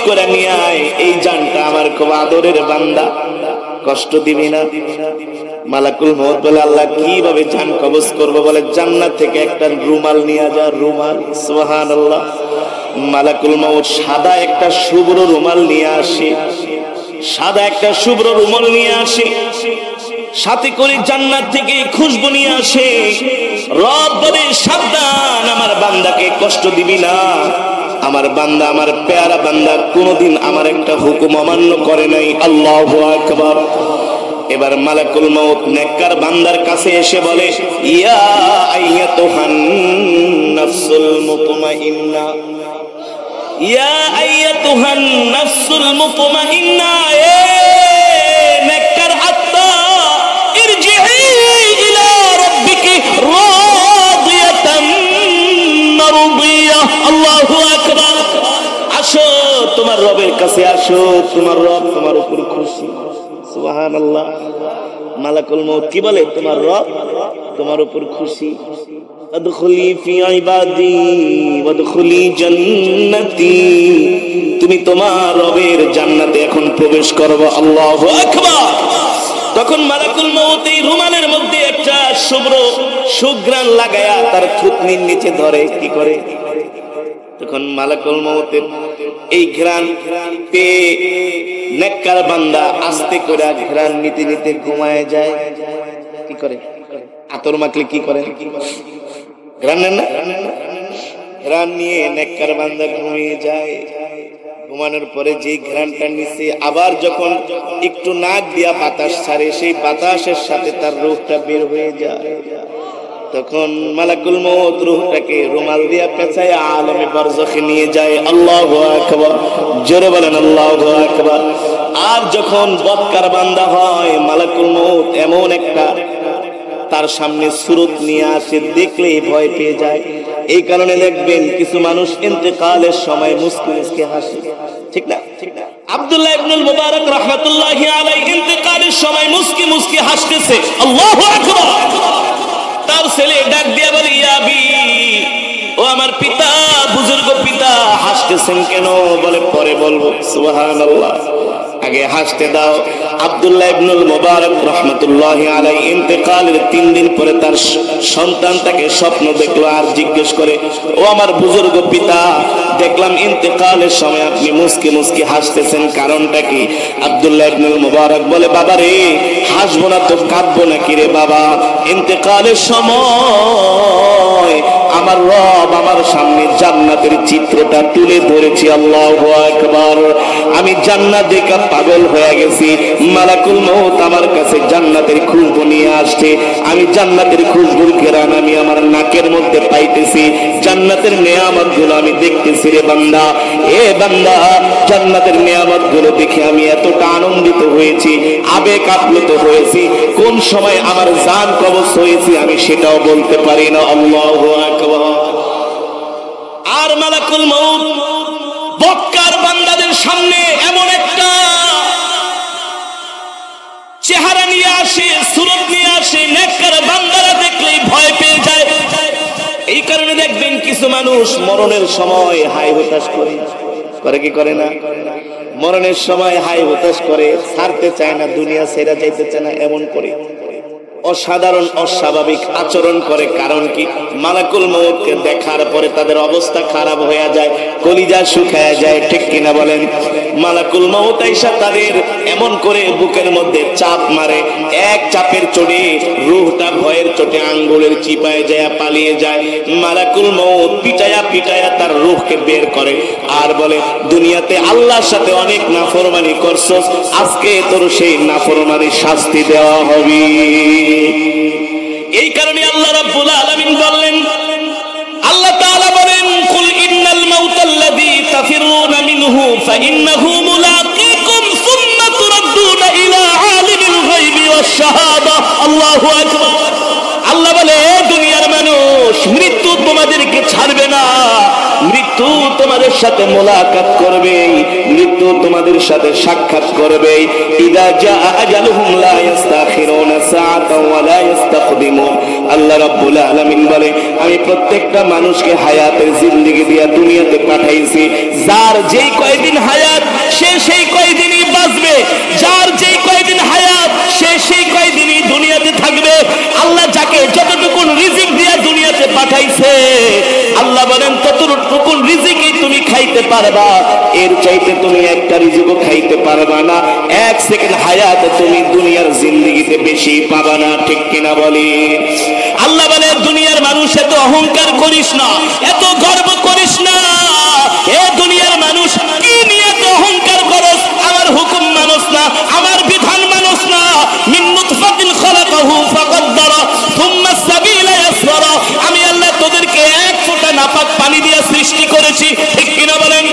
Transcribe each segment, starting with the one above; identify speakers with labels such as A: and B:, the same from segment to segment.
A: করে নিয়ে আয়, এই জানটা আমার খুব আদরের বান্দা, কষ্ট দিবি না। মালাকুল মউত বলে আল্লাহ কিভাবে জান কবজ করব? বলে জান্নাত থেকে একটা রুমাল নিয়ে যা, রুমাল। সুবহানাল্লাহ। মালাকুল মউত সাদা একটা শুভ্র রুমাল নিয়ে আসে, সাদা একটা শুভ্র রুমাল নিয়ে আসে, সাথে করে জান্নাত থেকে খুশবু নিয়ে আসে। রব বলে সাবধান, আমার বান্দাকে কষ্ট দিবি না। আমার বান্দা, আমার পেয়ারা বান্দা কোনদিন আমার একটা হুকুম অমান্য করে নাই। আল্লাহু আকবার। এবার মালাকুল মউত নেককার বান্দার কাছে এসে বলে, ইয়া আইয়াতুহান নাফসুল মুতমাইন্না, ইয়া আইয়াতুহান নাফসুল মুতমাইন্না, এ নেককার আত্মা, ইরজিই ইলা রাব্বিকি রাদিয়াতান মারদিয়া। আল্লাহু আকবার। আসো, তোমার রবের কাছে আসো, তোমার রব তোমার উপর খুশি। সুবহানাল্লাহ। মালাকুল মউত কি বলে? তোমার রব তোমার উপর খুশি। আদখুলি ফি ইবাদি ওয়াদখুলি জান্নাতি, তুমি তোমার রবের জান্নাতে এখন প্রবেশ করবে। আল্লাহু আকবার। তখন মালাকুল মউত এই রুমালের মধ্যে একটা শুভ্র সুঘ্রাণ লাগায়া তার থুতনির নিচে ধরে। কি করে? তখন মালাকুল মউতের এই ঘ্রাণ পেয়ে নেককার বান্দা আস্তে করে ঘ্রাণ নিতে নিতে ঘুমায় যায়। কি করে? আতর মাখলে কি করে? ঘ্রাণ নেন না? ঘ্রাণ নিয়ে নেককার বান্দা ঘুমিয়ে যায়। ঘুমানোর পরে যে ঘ্রাণটা নিচে আবার যখন একটু নাক দিয়া বাতাস ছাড়ে, সেই বাতাসের সাথে তার রূহটা বের হয়ে যায়। তখন মালাকুল মউত রূহটাকে রুমাল দিয়া পেঁচায় আলমে বারজাখে নিয়ে যায়। আল্লাহু আকবার। জোরে বলেন আল্লাহু আকবার। আর যখন বদকার বান্দা হয়, মালাকুল মউত এমন একটা তার সামনে সুরত নিয়ে আসে, দেখলেই ভয় পেয়ে যায়। এই কারণে দেখবেন কিছু মানুষ ইন্তেকালের সময় মুস্কি মুস্কি হাসে, ঠিক না? আব্দুল্লাহ ইবনুল মুবারক রাহমাতুল্লাহি আলাইহি ইন্তেকালের সময় মুস্কি মুস্কি হাসতেছে। আল্লাহু আকবার। তার ছেলে ডাক দিয়া বলে, ইয়া আবি, ও আমার পিতা, বুজুর্গ পিতা, হাসতেছেন কেন? বলে পরে বলবো। সুবহানাল্লাহ। আগে হাসতে দাও। আব্দুল্লাহ ইবনুল মুবারক রাহমাতুল্লাহি আলাইহি ইন্তেকালের 3 দিন পরে তার সন্তান তাকে স্বপ্ন দেখলো আর জিজ্ঞেস করে, ও আমার বুজুর্গ পিতা, দেখলাম ইন্তেকালের সময় আপনি মুস্কি মুস্কি হাসতেছেন, কারণটা কি? আব্দুল্লাহ ইবনুল মুবারক বলে, বাবা রে, হাসবো না তো কাঁদবো নাকি রে বাবা? ইন্তেকালের সময় আমার রব আমার সামনে জান্নাতের চিত্রটা তুলে ধরেছি। আল্লাহু আকবার। আমি জান্নাত দেখে পাগল হয়ে গেছি। মালাকুল মউত আমার কাছে জান্নাতের খুশবু নিয়ে আসছে। আমি জান্নাতের খুশবুর ঘ্রাণ আমি আমার নাকের মধ্যে পাইতেছি। জান্নাতের নেয়ামতগুলো আমি দেখতেছি রে বান্দা। এ বান্দা, জান্নাতের নেয়ামতগুলো দেখে আমি এতটা আনন্দিত হয়েছি, আবেগ আপ্লুত হয়েছি, কোন সময় আমার জান কবজ হয়েছে আমি সেটাও বলতে পারি না। আল্লাহু আকবার। আর মালাকুল মউত বক্কার বান্দাদের সামনে এমন একটা চেহারা নিয়ে আসে, সুরত নিয়ে আসে, নেককার বান্দারা দেখলেই ভয় পেয়ে যায়। এই কারণে দেখবেন কিছু মানুষ মরণের সময় হাই হতাশ করে। করে কি করে না? মরণের সময় হাই হতাশ করে, ছাড়তে চায় না, দুনিয়া ছেড়ে যাইতে চায় না, এমন করে অসাধারণ অস্বাভাবিক আচরণ করে। কারণ কি? মালাকুল মউতকে দেখার পরে তাদের অবস্থা খারাপ হয়ে যায়, কলিজা শুকায় যায়, ঠিক কিনা বলেন? মালাকুল মউত আইসা তাদের এমন করে বুকের মধ্যে চাপ মারে, এক চাপের চোটে রূহটা ভয়ের চোটে আঙ্গুলের চিপায় যায়, পালিয়ে যায়। মালাকুল মউত পিটায়া পিটায়া তার রূহকে বের করে আর বলে, দুনিয়াতে আল্লাহর সাথে অনেক নাফরমানি করছস, আজকে তোর সেই নাফরমানির শাস্তি দেওয়া হবে। এই কারণে আল্লাহ রাব্বুল আলামিন বললেন, আল্লাহ তাআলা বলেন, কুল ইন্নাল মাউতাল্লাযী তাফিরুনা মিনহু ফাইন্নাহু মুলাকীকুম সুম্মা তুরাদ্দুনা ইলা আলিমিল গায়বি ওয়াশ শাহাদা। আল্লাহু আকবার। আল্লাহ বলে, দুনিয়ার মানুষ, মৃত্যু তোমাদেরকে ছাড়বে না, মৃত্যু তোমাদের সাথে মোলাকাত করবে, মৃত্যু তোমাদের সাথে সাক্ষাৎ করবে। ইযা জাআ আজালুহুম লা ইস্তাখিরুনা সাআতাও ওয়া লা ইস্তাকদিমুন। আল্লাহ রাব্বুল আলামিন বলে, আমি প্রত্যেকটা মানুষকে হায়াতের জিন্দেগি দিয়া দুনিয়াতে পাঠাইছি, যার যেই কয়দিন হায়াত বলেন ততটুকু রিজিকই তুমি খাইতে পারবা, এর চাইতে তুমি একটা রিজিকও খাইতে পারবা না। এক সেকেন্ড হায়াত তুমি দুনিয়ার জিন্দেগিতে বেশি পাবা না, ঠিক কিনা বলি? আল্লাহ বলে দুনিয়ার মানুষ এত অহংকার করিস না, এত গর্ব করিস না। এ দুনিয়ার মানুষ কি নিয়ে এত অহংকার করস? আমার হুকুম মানস না, আমার বিধান মানস না। মিন নুতফাতিন খালাকাহু ফাকাদ্দারা সুম্মা সাবিলা ইয়াসরা। আমি আল্লাহ তোদেরকে এক ফোঁটা নাপাক পানি দিয়ে সৃষ্টি করেছি, ঠিক কিনা বলেন?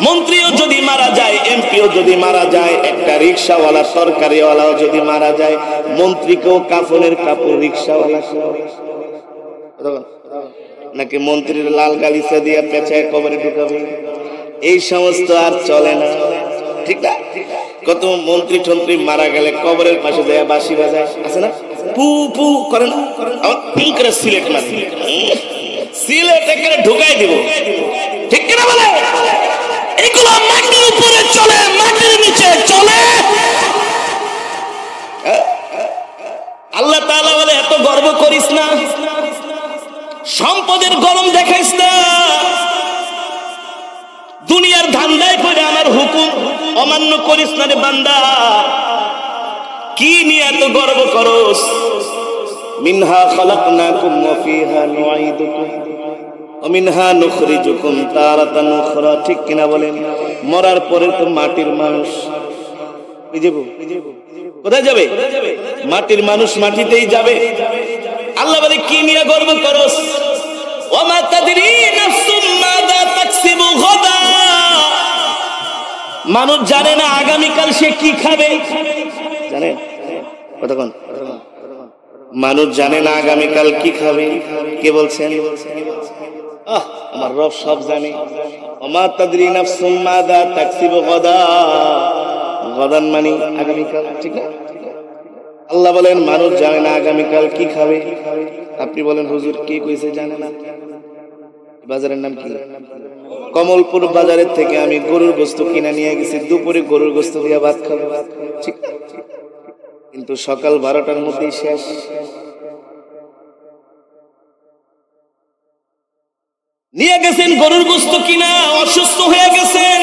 A: মন্ত্রীও যদি মারা যায়, এমপিও যদি মারা যায়, একটা রিকশাওয়ালা সরকারিওয়ালাও যদি মারা যায়, মন্ত্রীকেও কাফনের কাপড় রিকশাওয়ালা নাকি মন্ত্রীর লাল গালিচা দিয়ে পেঁচায় কবরে ঢুকাবে? এই সমস্ত আর চলে না, ঠিক না? কত মন্ত্রী টন্ত্রী মারা গেলে কবরের পাশে যায় বাঁশি বাজায়, আছে না? পু পু করে না, আবার পিং করে সিলেট মারি, সিলেট একেবারে ঢুকাই দিব, ঠিক কিনা বলে? এগুলো মাটির উপরে চলে, মাটির নিচে চলে। আল্লাহ তাআলা বলে এত গর্ব করিস না, সম্পদের গরম দেখাইস না, দুনিয়ার ধান্দায় পড়ে আমার হুকুম অমান্য করিস না রে বান্দা। কি নিয়ে এত গর্ব করস? মিনহা খালাকনাকুম ওয়া ফিহা নুঈদুকুম ওয়া মিনহা নুখরিজুকুম তারাতান উখরা, ঠিক কিনা বলেন? মরার পরে তো মাটির মানুষ কোথায় যাবে? মাটির মানুষ মাটিতেই যাবে। আল্লাহ বলে কি নিয়ে গর্ব করস? ওয়া মা তাদরি নাফসুম মাযা তাকসিবু গাদা। মানুষ জানে না আগামীকাল সে কি খাবে, জানে? কতক্ষণ? মানুষ জানে না আগামীকাল কি খাবে। কে বলছেন? আমার রব সব জানে। ওয়া মা তাদরি নাফসুম মাযা তাকসিবু গাদা, গাদান মানে আগামীকাল, ঠিক না? আল্লাহ বলেন মানুষ জানে না আগামীকাল কি খাবে। আপনি বলেন হুজুর কি কইছে জানে না? বাজারের নাম কি? কমলপুর বাজারের থেকে আমি গরুর গোশত কিনে নিয়ে গেছি, দুপুরে গরুর গোশত দিয়ে ভাত খাবো, ঠিক? কিন্তু সকাল 12টার মধ্যেই শেষ। নিয়ে গেছেন গরুর গোশত কিনা, অসুস্থ হয়ে গেছেন,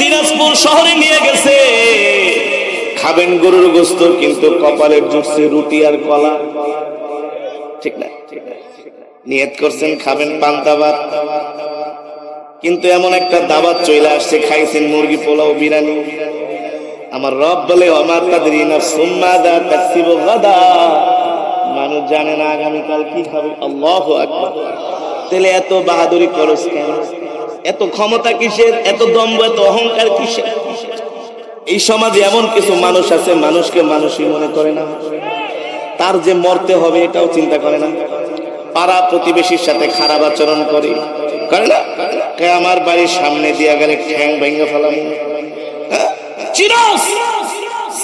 A: দিনাজপুর শহরে নিয়ে গেছে। খাবেন গরুর গোশত, কিন্তু কপালের জুটছে রুটি আর কলা, ঠিক না? নিয়ত করছেন খাবেন পান্তা ভাত, কিন্তু এমন একটা দাওয়াত চলে আসছে, খাইছেন মুরগি পোলাও বিরিয়ানি। আমার রব বলে ওয়া মা তাদরি নাফসুম মাযা তাকসিবু গাদা, মানুষ জানে না আগামীকাল কি খাবে। আল্লাহু আকবার। তাহলে এত বাহাদুরি করস কেন? এত ক্ষমতা কিসের? এত দম্ভ, এত অহংকার কিসের? এই সমাজে এমন কিছু মানুষ আছে মানুষকে মানুষই মনে করে না, তার যে মরতে হবে এটাও চিন্তা করে না। পাড়া প্রতিবেশীর সাথে খারাপ আচরণ করে না? কে আমার বাড়ির সামনে দিয়া গেলে ঠ্যাং ভেঙে ফেলাম।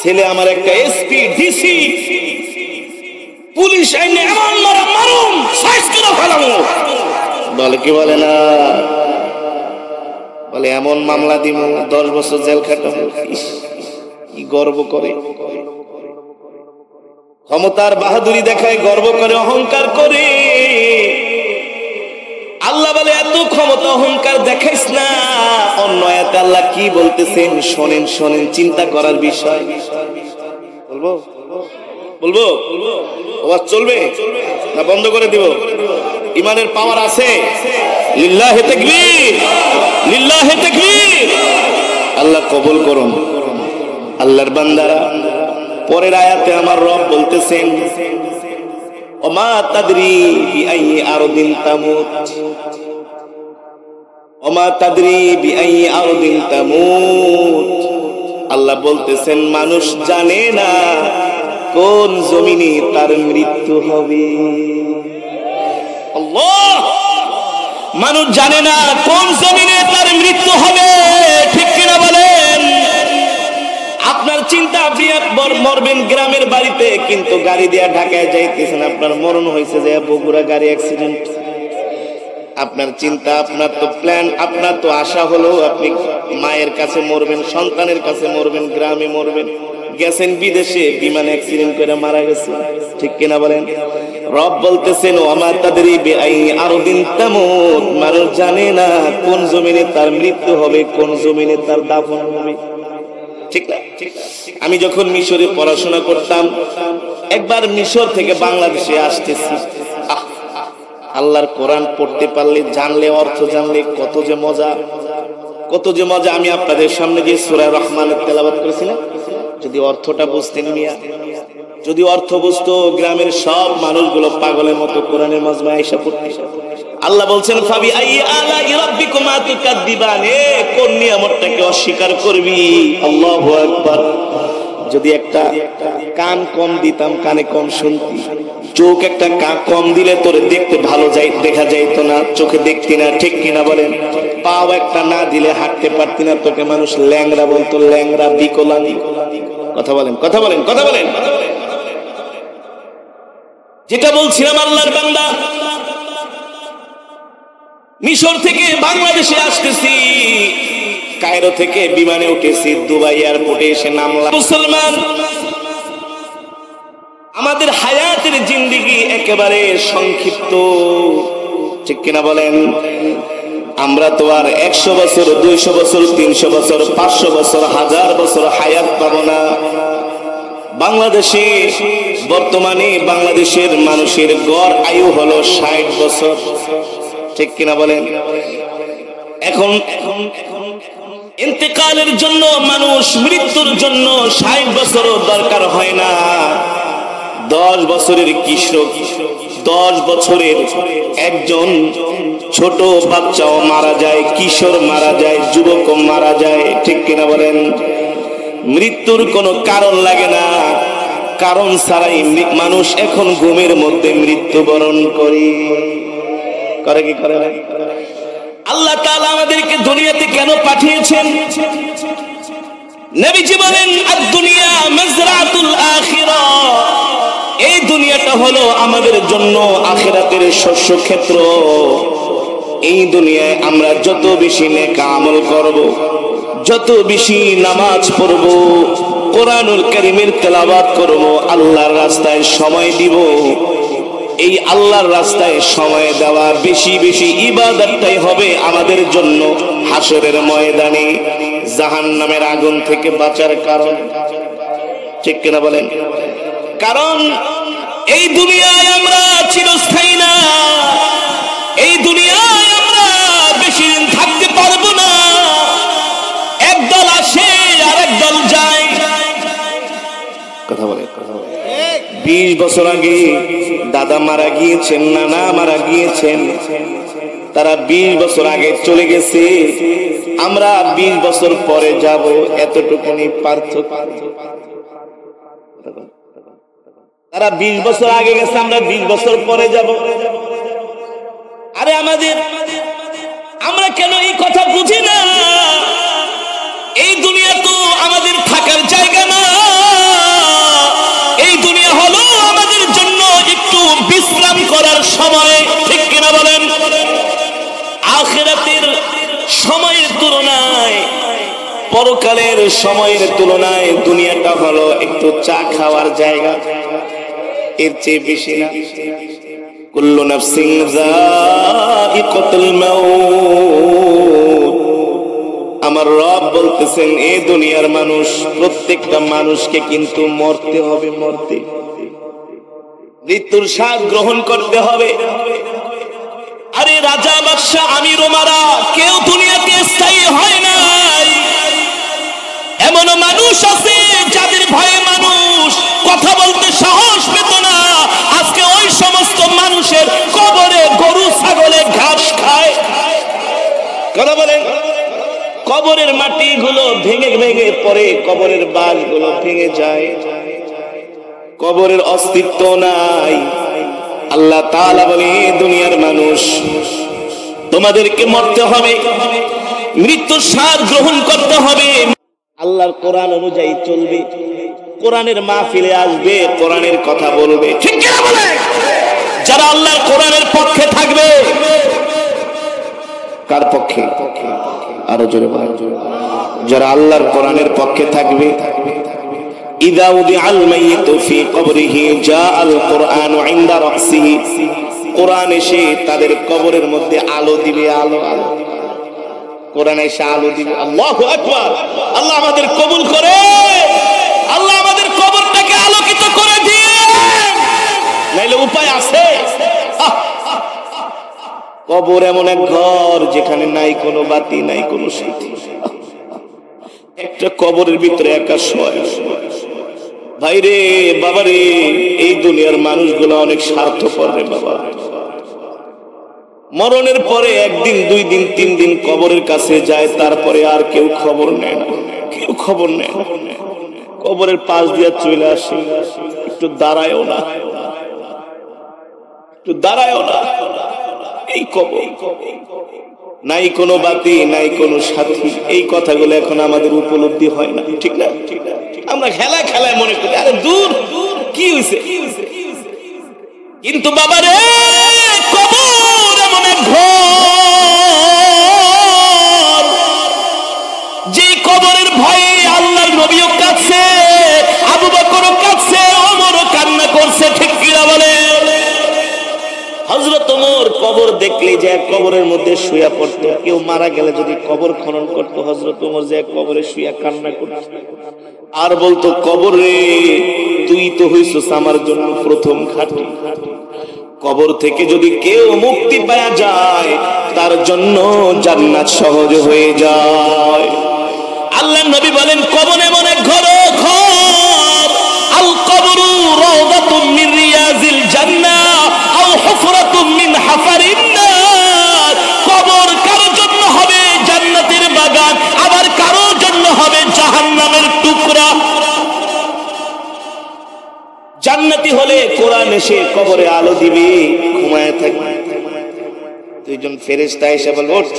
A: ছেলে আমার একটা এসপি ডিসি পুলিশ আইনে এমন মারুম সাইজ করে ফেলাম, বলে কি বলে না? বলে এমন মামলা দিব 10 বছর জেল খাটাবো। কি গর্ব করে, ক্ষমতার বাহাদুরি দেখায়, গর্ব করে, অহংকার করে। আল্লাহ বলে এত ক্ষমতা অহংকার দেখাইস না। অন্য আয়াতে আল্লাহ কি বলতেছেন শোনেন, শোনেন, চিন্তা করার বিষয়। বলবো বলবো আওয়াজ চলবে না বন্ধ করে দিব? ইমানের পাওয়ার আছে। লিল্লাহি তাকবীর, লিল্লাহি তাকবীর। আল্লাহ কবুল করুন। আল্লাহর বান্দারা, পরের আয়াতে আমার রব বলতেছেন ওমা তাদরি বিআই আরদিন তামুত, ওমা তাদরি বিআই আরদিন তামুত। আল্লাহ বলতেছেন মানুষ জানে না কোন জমিনে তার মৃত্যু হবে। আল্লাহ, মানুষ জানে না কোন জমিনে তার মৃত্যু হবে, ঠিক কিনা বলেন? আপনার চিন্তা আপনি মরবেন গ্রামের বাড়িতে, কিন্তু গাড়ি দিয়ে ঢাকায় যাইতেছেন, আপনার মরণ হয়েছে যে বগুড়া গাড়ি অ্যাক্সিডেন্ট। আপনার চিন্তা, আপনার তো প্ল্যান, আপনার তো আশা হলো আপনি মায়ের কাছে মরবেন, সন্তানের কাছে মরবেন, গ্রামে মরবেন। গেছেন বিদেশে, বিমান অ্যাক্সিডেন্ট করে মারা গেছে, ঠিক কিনা বলেন? রব বলতেছেন ওমা তাদরি বিআই আরদিন তামুত, মানুষ জানে না কোন জমিনে তার মৃত্যু হবে, কোন জমিনে তার দাফন হবে। ঠিক না? আমি যখন মিশরে পড়াশোনা করতাম, একবার মিশর থেকে বাংলাদেশে আসতেছি, আল্লাহর কোরআন পড়তে পারলে, জানলে, অর্থ জানলে কত যে মজা, কত যে মজা। আমি আপনাদের সামনে যে সূরা রহমানের তেলাওয়াত করেছি না, যদি অর্থটা বুঝতেন মিয়া, যদি অর্থ বুঝতো, গ্রামের সব মানুষগুলো পাগলের মতো কোরআনের মাজমায় আয়েশা পড়তে। আল্লাহ বলছেন ফাবি আই আলাই রাব্বিকুমা তুকাদ্দিবান, কোন নিয়ামতটাকে অস্বীকার করবি? আল্লাহু আকবার। যদি একটা কান কম দিতাম, কানে কম শুনতি, চোখ একটা কম দিলে তোরে দেখতে ভালো দেখা যাইতো না, চোখে দেখতি না, ঠিক কিনা বলেন? পাও একটা না দিলে হাঁটতে পারতি না, তোকে মানুষ ল্যাংড়া বলতো, ল্যাংড়া, বিকলাঙ্গ। কথা বলেন, কথা বলেন, কথা বলেন। যেটা বলছিলাম, আল্লাহর বান্দা মিশর থেকে বাংলাদেশে আসতেছি, কায়রো থেকে বিমানে উঠেছি, দুবাই এয়ারপোর্টে এসে নামলাম। মুসলমান, আমাদের হায়াতের জিন্দেগি একেবারে সংক্ষিপ্ত, ঠিক কিনা বলেন? আমরা তো আর 100 বছর, 200 বছর, 300 বছর, 500 বছর, 1000 বছর হায়াত পাবো না। বাংলাদেশে বর্তমানে বাংলাদেশের মানুষের গড় আয়ু হলো 60 বছর, ঠিক কিনা বলেন? এখন ইন্তেকালের জন্য মানুষ, মৃত্যুর জন্য 60 বছরও দরকার হয় না। 10 বছরের কিশোর, 10 বছরের একজন ছোট বাচ্চাও মারা যায়, কিশোর মারা যায়, যুবকও মারা যায়, ঠিক কিনা বলেন? মৃত্যুর কোনো কারণ লাগে না, কারণ ছাড়াই মানুষ এখন ঘুমের মধ্যে মৃত্যুবরণ করে কি করে না? আল্লাহ তাআলা আমাদেরকে দুনিয়াতে কেন পাঠিয়েছেন? নবীজি বলেন আদ-দুনিয়া মাজরাতুল আখিরা, এই দুনিয়াটা হলো আমাদের জন্য আখিরাতের শস্য ক্ষেত্র। এই দুনিয়ায় আমরা যত বেশি নেক আমল করব, যত বেশি নামাজ পড়ব, কোরআনুল কারীমের তেলাওয়াত করব, আল্লাহর রাস্তায় সময় দিব, এই আল্লাহর রাস্তায় সময় দেওয়া, বেশি বেশি ইবাদতটাই হবে আমাদের জন্য হাসরের ময়দানে জাহান্নামের আগুন থেকে বাঁচার কারণ, ঠিক কিনা বলেন? কারণ এই দুনিয়ায় আমরা চিরস্থায়ী না, এই দুনিয়ায় আমরা বেশি দিন থাকতে পারবো না। একদল আসে আর একদল যায়। কথা বলে, কথা বলে। 20 বছর আগে দাদা মারা গিয়েছেন, নানা মারা গিয়েছেন, তারা 20 বছর আগে চলে গেছে, আমরা 20 বছর পরে যাব, এতটুকুনি পার্থক্য। তারা 20 বছর আগে গেছে, আমরা 20 বছর পরে যাব। আরে আমরা কেন এই কথা বুঝি না? এই দুনিয়া তো আমাদের থাকার জায়গা না, এই দুনিয়া হলো আমাদের জন্য একটু বিশ্রাম করার সময়, ঠিক কিনা বলেন? আখিরাতের সময়ের তুলনায়, পরকালের সময়ের তুলনায় দুনিয়াটা হলো একটু চা খাওয়ার জায়গা, এর চেয়ে বেশি না। কুল্লু নাফসিন যায়িকাতুল মাউত, আমার রব বলতেছেন এই দুনিয়ার মানুষ, প্রত্যেকটা মানুষকে কিন্তু মরতে হবে, মরতে, মৃত্যুর স্বাদ গ্রহণ করতে হবে। আরে রাজা, বাদশা, আমির, ওমারা কেউ দুনিয়াতে স্থায়ী হয় নাই। এমনও মানুষ আছে যাদের ভয়ে মানুষ কথা বলতে সাহস পেত না, আজকে ওই সমস্ত মানুষের কবরে গরু ছাগলে ঘাস খায়। কথা বলেন, কবরের মাটিগুলো ভেঙে ভেঙে পড়ে, কবরের বাঁশগুলো ভেঙে যায়, কবরের অস্তিত্ব নাই। আল্লাহ তাআলা বলে দুনিয়ার মানুষ, তোমাদেরকে মরতে হবে, মৃত্যুর স্বাদ গ্রহণ করতে হবে, আল্লাহর কোরআন অনুযায়ী চলবে, কোরআনের মাহফিলে আসবে, কোরআনের কথা বলবে, ঠিক কি না বলে? যারা আল্লাহর কোরআনের পক্ষে থাকবে, কার পক্ষে? আরো জোরে বলেন। যারা আল্লাহর কোরআনের পক্ষে থাকবে, ইযা উদিআল মাইয়িতু ফি কবরিহি জাআল কুরআনু ইনদা রাসিহি, কোরআন এসে তাদের কবরের মধ্যে আলো দিবে, আলো আলো, কোরআন এসে আলো দিবে। আল্লাহু আকবার। আল্লাহ আমাদের কবুল করে, আল্লাহ আমাদের কবরটাকে আলোকিত করে দিয়ে, নাইলে উপায় আছে? কবর এমন এক ঘর যেখানে নাই কোনো বাতি, নাই কোনো সাথী। একটা কবরের ভিতরে একা শোয়। ভাইরে বাবারে, এই দুনিয়ার মানুষগুলো অনেক স্বার্থপর রে বাবা। মরণের পরে একদিন, 2 দিন, 3 দিন কবরের কাছে যায়, তারপরে আর কেউ খবর নেয় না, কেউ খবর নেয় না। কবরের পাশ দিয়ে চলে আসে, একটু দাঁড়ায়ও না, একটু দাঁড়ায়ও না। এই কবর, নাই কোনো বাতি, নাই কোনো সাথী। এই কথাগুলো এখন আমাদের উপলব্ধি হয় না, ঠিক না? আমরা খেলায় খেলায় মনে করি আরে দূর, কি হয়েছে। কিন্তু বাবারে, কবর এমন এক ঘর, যে কবরের ভয়ে আল্লাহর নবীও কাঁদছে, আবু বকরও কাঁদছে, ওমরও কান্না করছে, ঠিক কিনা বলে? হযরত ওমর কবর দেখলে যে কবরের মধ্যে শুয়ে পড়তো, কেউ মারা গেলে যদি কবর খনন করত, হযরত ওমর যে কবরে শুয়ে কান্না করত আর বলতো, কবর রে, তুই তো হইছস আমার জন্য প্রথম খাঁটি। কবর থেকে যদি কেউ মুক্তি পাওয়া যায়, তার জন্য জান্নাত সহজ হয়ে যায়। আল্লাহর নবী বলেন, কবর এমন এক ঘর, আল কবরু রাওদাতুম মিন রিয়াজিল জান্নাহ আও হুফরাতুম মিন হাফারিন নার। কবর কারো জন্য হবে জান্নাতের বাগান, আবার কারো জন্য হবে জাহান্নামের টুকরা। জান্নাতি হলে কোরআন এসে কবরে আলো দিবে, ঘুমায় থাকবে, 2 জন ফেরেশতা এসে বলবে, ওঠ,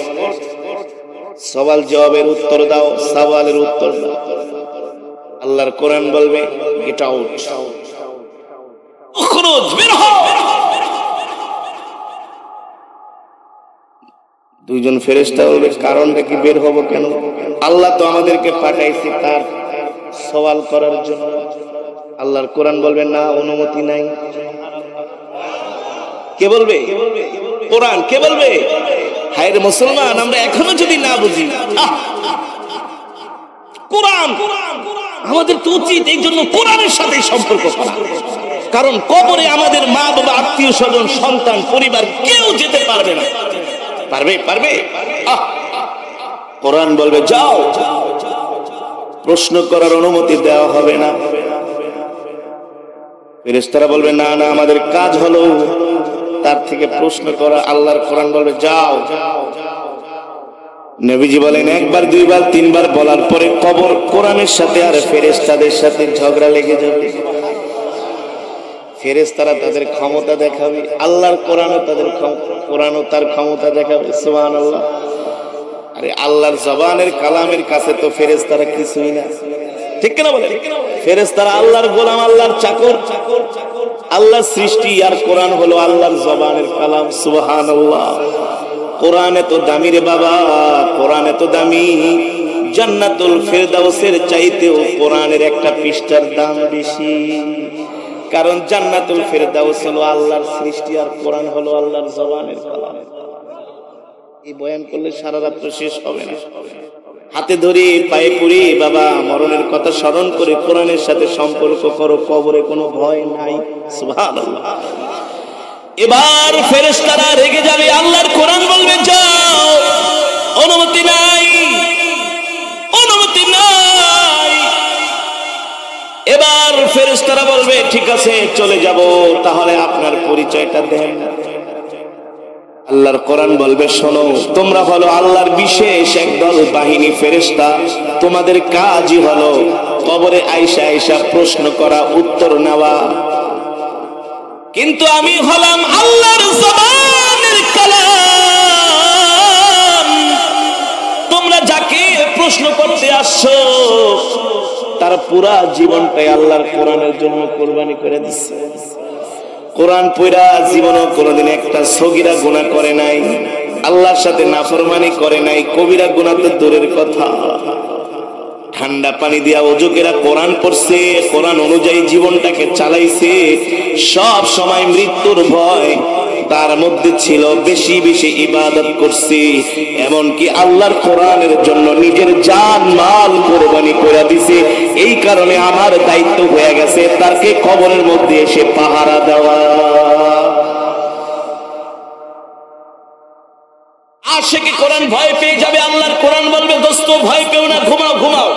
A: সওয়াল জবাবের উত্তর দাও, সওয়ালের উত্তর দাও। আল্লাহর কোরআন বলবে, গেট আউট, উখরুজ, বের হও। 2 জন ফেরেশতা বলবে, কারণটা কি, বের হবো কেন? আল্লাহ তো আমাদেরকে পাঠাইছে তার সওয়াল করার জন্য। আল্লাহর কোরআন বলবে, না, অনুমতি নাই। কে বলবে? কোরআন। কে বলবে? হায় রে মুসলমান, আমরা এখনো যদি না বুঝি, কোরআন আমাদের তো উচিত এই জন্য কোরআনের সাথে সম্পর্ক করা। কারণ কবরে আমাদের মা বাবা, আত্মীয় স্বজন, সন্তান, পরিবার কেউ যেতে পারবে না। পারবে? পারবে? কোরআন বলবে, যাও, প্রশ্ন করার অনুমতি দেওয়া হবে না। ফেরেশতারা বলবে, না না, আমাদের কাজ হলো তার থেকে প্রশ্ন করা। আল্লাহর কোরআন বলবে, যাও। নবীজি বলেন, 1 বার 2 বার 3 বার বলার পরে কবর কোরআনের সাথে আর ফেরেশতাদের সাথে ঝগড়া লেগে যাবে। ফেরেশতারা তাদের ক্ষমতা দেখাবে, আল্লাহর কোরআনও তাদের কোরআনও তার ক্ষমতা দেখাবে। সুবহানাল্লাহ। আরে আল্লাহর জবানের কালামের কাছে তো ফেরেশতারা কিছুই না, ঠিক কিনা বলেন? ফেরেশতারা আল্লাহর গোলাম, আল্লাহর চাকর, আল্লাহর সৃষ্টি, আর কোরআন হলো আল্লাহর জবানের কালাম। সুবহানাল্লাহ। কোরআন এত দামি রে বাবা, কোরআন এত দামি, জান্নাতুল ফেরদাউসের চাইতেও কোরআনের একটা পৃষ্ঠার দাম বেশি। কারণ জান্নাতুল ফেরদাউস হলো আল্লাহর সৃষ্টি, আর কোরআন হলো আল্লাহর জবানের কালাম। এই বয়ান করলে সারা রাত শেষ হবে না। হাতে ধরে পায়ে পড়ে বাবা মরণের কথা স্মরণ করে কোরআনের সাথে সম্পর্ক করো, কবরে কোনো ভয় নাই। সুবহানাল্লাহ। এবার ফেরেশতারা রেগে যাবে, আল্লাহর কোরআন বলবে, যাও, অনুমতি নাই, অনুমতি নাই। এবার ফেরেশতারা বলবে, ঠিক আছে, চলে যাব, তাহলে আপনার পরিচয়টা দেন। আল্লাহর কোরআন বলবে, শোনো, তোমরা হলো আল্লাহর বিশেষ একদল বাহিনী ফেরেশতা, তোমাদের কাজই হলো কবরে আয়েশা আয়েশা প্রশ্ন করা, উত্তর নেওয়া। কিন্তু আমি হলাম আল্লাহর জবানের কালাম। তোমরা যাকে প্রশ্ন করতে আসছো তার পুরা জীবনটাই আল্লাহর কোরআনের জন্য কোরবানি করে দিচ্ছে। কোরআন পড়া জীবনও কোনোদিন একটা সগীরা গুনাহ করে নাই, আল্লাহর সাথে নাফরমানি করে নাই, কবিরা গুনাহ তো দূরের কথা। ঠান্ডা পানি দিয়া ওযুকেরা কোরআন পড়ছে, কোরআন অনুযায়ী জীবনটাকে চালাইছে। সব সময় মৃত্যুর ভয় তার মধ্যে ছিল, বেশি বেশি ইবাদত করছি, এমনকি আল্লাহর কোরআনের জন্য নিজের জান মাল কোরবানি করে দিছে। এই কারণে আমার দায়িত্ব হয়ে গেছে তাকে কবরের মধ্যে এসে পাহারা দেওয়া। আশিকে কোরআন ভয় পেয়ে যাবে, আল্লাহর কোরআন বলবে দোস্ত ভয় পেও না, ঘুমাও ঘুমাও,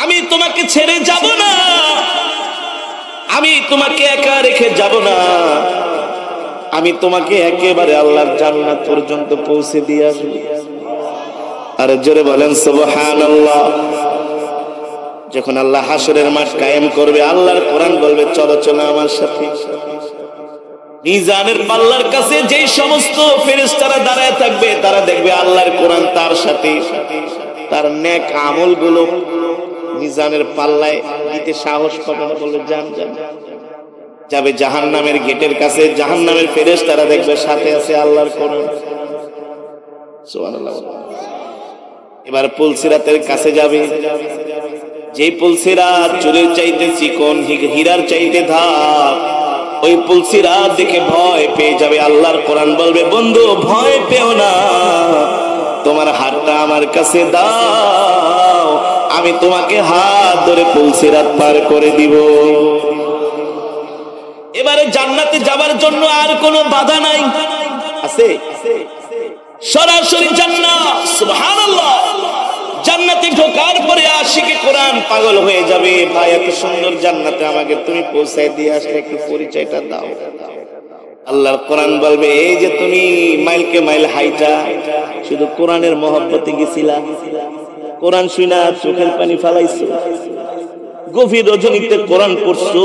A: আমি তোমাকে ছেড়ে যাব না, আমি তোমাকে একা রেখে যাব না, আমি তোমাকে একেবারে আল্লাহর জান্নাত পর্যন্ত পৌঁছে দিয়ে আসব। আর জোরে বলেন সুবহানাল্লাহ। যখন আল্লাহ হাসরের মাঠ কায়েম করবে, আল্লাহর কোরআন বলবে চলো চলো আমার সাথে। মিজানের পাল্লার কাছে যেই সমস্ত ফেরেশতারা দাঁড়ায় থাকবে, তারা দেখবে আল্লাহর কোরআন তার সাথে, তার নেক আমলগুলো মিজানের পাল্লায় দিতে সাহস পাবে না, বলে যান যান। যাবে জাহান্নামের গেটের কাছে, জাহান্নামের ফেরেশতারা দেখবে সাথে আছে আল্লাহর কোরআন। সুবহানাল্লাহ। এবার পুলসিরাতের কাছে যাবে, যেই পুলসিরাত চুলের চাইতে চিকন, হীরার চাইতে ধাপ, ওই পুলসিরাত দেখে ভয় পেয়ে যাবে। আল্লাহর কোরআন বলবে বন্ধু ভয় পেও না, তোমার হাতটা আমার কাছে দাও, আমি তোমাকে হাত ধরে পুলসিরাত পার করে দিব। এবারে জান্নাতে যাবার জন্য আর কোনো বাধা নাই, আছে সরাসরি জান্নাত। সুবহানাল্লাহ। জান্নাতে ঢোকার পরে আশিকে কোরআন পাগল হয়ে যাবে, ভাই এত সুন্দর জান্নাতে আমাকে তুমি পৌঁছায় দিয়ে আসলে, একটু পরিচয়টা দাও। আল্লাহর কোরআন বলবে এই যে তুমি মাইলকে মাইল হাইটা শুধু কোরআনের মহব্বতে গেছিলা, কোরআন শুনা চোখের পানি ফালাইছো, গভীর রজনীতে কোরআন পড়ছো,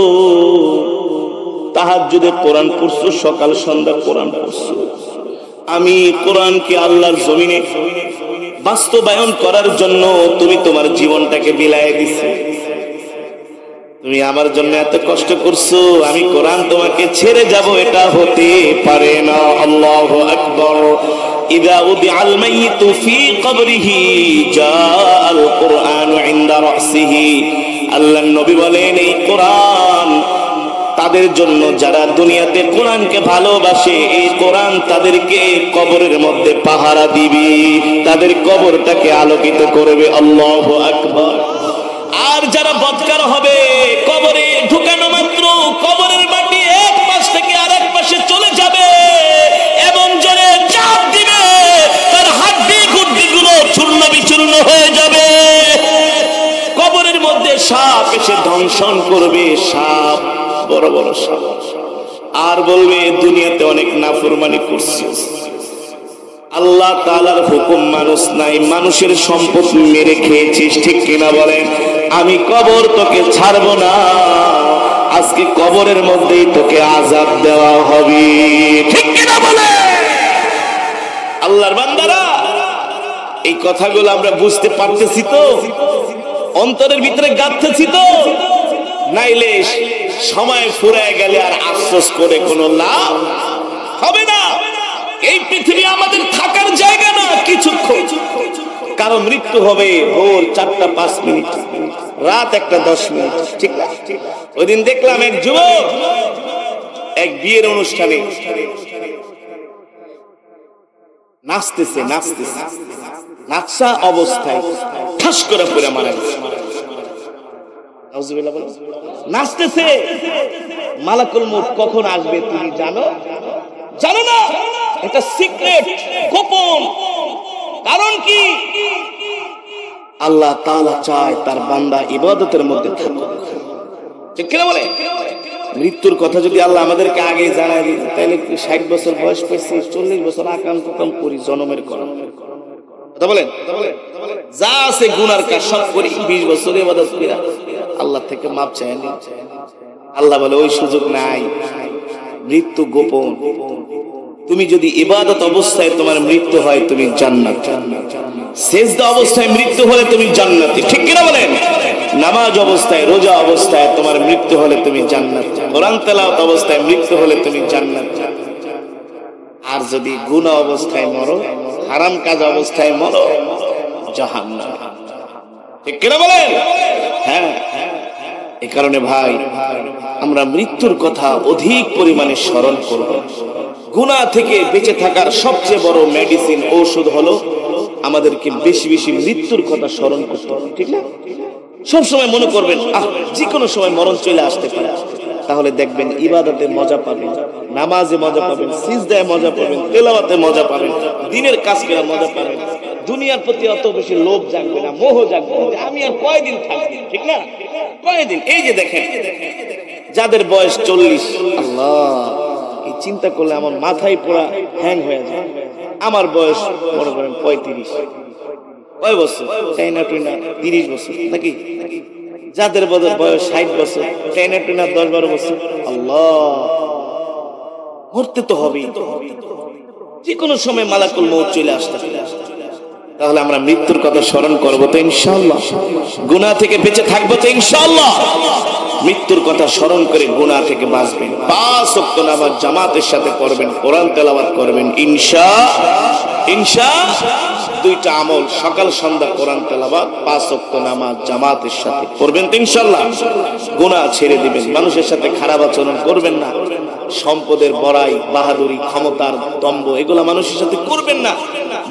A: তাহাজ্জুদে কোরআন পড়ছো, সকাল সন্ধ্যা কোরআন পড়ছো। আমি কোরআনকে আল্লাহর জমিনে বাস্তবায়ন করার জন্য তুমি তোমার জীবনটাকে বিলায় দিছো, তুমি আমার জন্য এত কষ্ট করছো, আমি কোরআন তোমাকে ছেড়ে যাব এটা হতে পারে না। আল্লাহু আকবার। ইযা উদিআল মাইয়িতু ফি কবরিহি জাআল কুরআনু ইনদা রাসিহি। আল্লাহর নবী বলেন এই কোরআন তাদের জন্য যারা দুনিয়াতে কোরআনকে ভালোবাসে, এই কোরআন তাদেরকে কবরের মধ্যে পাহারা দিবে, তাদের কবরটাকে আলোকিত করবে। আল্লাহু আকবার। আর যারা বদকার হবে, কবরে ঢুকানো মাত্র কবরের মাটি এক পাশ থেকে আরেক পাশে চলে যাবে, এবং জোরে চাপ দিবে, তার হাড্ডি গুড্ডিগুলো চূর্ণ বিচূর্ণ হয়ে যাবে। কবরের মধ্যে সাপ এসে দংশন করবে, সাপ, বড় বড় সাপ। আর বলবে দুনিয়াতে অনেক নাফরমানি করছিস, আল্লাহ তাআলার হুকুম মানুষ নাই, মানুষের সম্পদ মেরে খেয়েছিস, ঠিক কিনা বলেন? আমি কবর তোকে ছাড়বো না, আজকে কবরের মধ্যেই তোকে আযাব দেওয়া হবে, ঠিক কিনা বলে? আল্লাহর বান্দারা এই কথাগুলো আমরা বুঝতে পারতেছি তো, অন্তরের ভিতরে গাঁথতেছি তো, নাইলে সময় ফুরায় গেলে আর আফসোস করে কোনো লাভ হবে না। এই পৃথিবী আমাদের থাকার জায়গা না কিছুক্ষণ, কারণ মৃত্যু হবে ভোর 4টা 5 মিনিট, রাত 1টা 10 মিনিট, ঠিক না? ওই দিন দেখলাম এক যুবক এক বিয়ের অনুষ্ঠানে নাচতেছে, নাচা অবস্থায় ঠাস করে পড়ে মারা গেছে। নাচতেছে, মালাকুল মউত কখন আসবে তুমি জানো? জানো না? এটা সিক্রেট, গোপন। কারণ কি? আল্লাহ তাআলা চায় তার বান্দা ইবাদতের মধ্যে থাকুক, ঠিক কিনা বলে? মৃত্যুর কথা যদি আল্লাহ আমাদেরকে আগে জানায় দিত, তাহলে 60 বছর বয়স পেয়েছি, 40 বছর আকাম কুকাম করি, জনমের করা কথা বলেন, যা আছে গুনার কাজ সব করি, 20 বছর ইবাদত করি, আল্লাহ থেকে মাপ চাই না। আল্লাহ বলে ওই সুযোগ নাই, মৃত্যু গোপন। তুমি যদি ইবাদত অবস্থায় তোমার মৃত্যু হয়, তুমি জান্নাত। সেজদা অবস্থায় মৃত্যু হলে তুমি জান্নাতি, ঠিক কিনা বলেন? নামাজ অবস্থায়, রোজা অবস্থায় তোমার মৃত্যু হলে তুমি জান্নাত। কোরআন তেলাওয়াত অবস্থায় মৃত্যু হলে তুমি জান্নাত। আর যদি গুনাহ অবস্থায় মরো, হারাম কাজ অবস্থায় মরো, জাহান্নাম। ঠিক কিনা বলেন? হ্যাঁ, এই কারণে ভাই আমরা মৃত্যুর কথা অধিক পরিমাণে স্মরণ করব। গুনাহ থেকে বেঁচে থাকার সবচেয়ে বড় মেডিসিন, ঔষধ হলো আমাদেরকে বেশি বেশি মৃত্যুর কথা স্মরণ করতে হবে, ঠিক না? সবসময় মনে করবেন যে কোনো সময় মরণ চলে আসতে পারে। তাহলে দেখবেন ইবাদতে মজা পাবেন, নামাজে মজা পাবেন, সিজদায় মজা পাবেন, তেলাওয়াতে মজা পাবেন, দিনের কাজ করে মজা পাবেন। দুনিয়ার প্রতি অত বেশি লোভ জাগবে না, মোহ জাগবে না, আমি আর কয়দিন থাকবো, ঠিক না? কয়দিন? এই যে দেখেন যাদের বয়স 40, আল্লাহ, এই চিন্তা করলে আমার মাথায় পুরা হ্যাং হয়ে যায়। আমার বয়স মনে করেন 35, কয় বছর? 30 বছর নাকি? যাদের বয়স 60 বছর, 10-12 বছর। আল্লাহ, মরতে তো হবেই, যে কোনো সময় মালাকুল মউত চলে আসতে। তাহলে আমরা মৃত্যুর কথা স্মরণ করবো তো ইনশাআল্লাহ, গুনাহ থেকে বেঁচে থাকবো তো ইনশাআল্লাহ। মৃত্যুর কথা স্মরণ করে গুনাহ থেকে বাঁচবেন। 5 ওয়াক্ত নামাজ জামাতের সাথে পড়বেন, কোরআন তেলাওয়াত করবেন ইনশাআল্লাহ। 2টা আমল, সকাল সন্ধ্যা কোরআন তেলাওয়াত, 5 ওয়াক্ত নামাজ জামাতের সাথে পড়বেন তো ইনশাআল্লাহ গুনাহ ছেড়ে দিবেন। মানুষের সাথে খারাপ আচরণ করবেন না, সম্পদের বড়াই, বাহাদুরি, ক্ষমতার দম্ভ এগুলা মানুষের সাথে করবেন না।